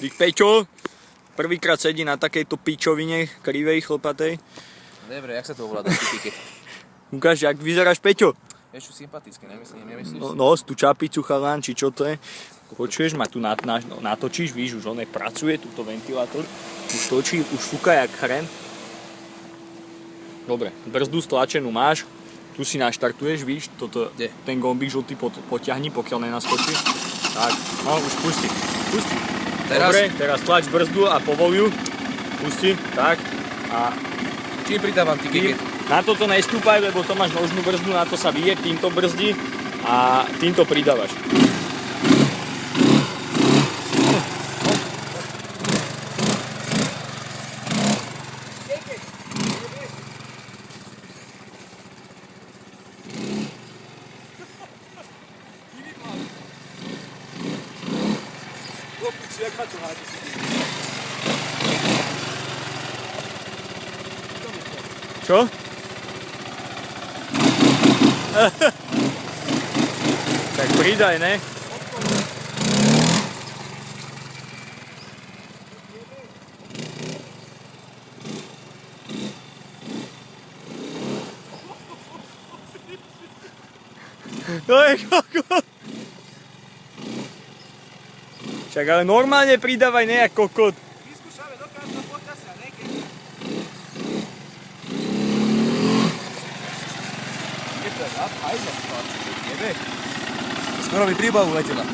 Vík Peťo prvýkrát sedí na takejto pičovine krivej, chlpatej. Dobre, jak sa to ovláda, ty Ukáž, jak vyzeráš, Peťo. Vieš, čo sympatické, nemyslíš? No, tú čapicu, chalán, či čo to je. Počuješ, ma tu natočíš, víš, už on pracuje, túto ventilátor. Už točí, už fúka jak chren. Dobre, brzdu stlačenú máš. Tu si naštartuješ, víš, ten gombík žltý potiahni, pokiaľ nenaskočí. Tak, no už pusti. Dobre, teraz tlač brzdu a povol ju. Pusti, tak. A čím pridávam ty keket? Na toto nestúpaj, lebo to máš nožnú brzdu, na to sa vyje, týmto brzdi a týmto pridávaš. Čo? Tak pridaj, ne? To je kokot. Však ale normálne pridávaj, ne jak kokot. Vyskúšame dokážu na počasia, ne? Skoro mi príbavu letela.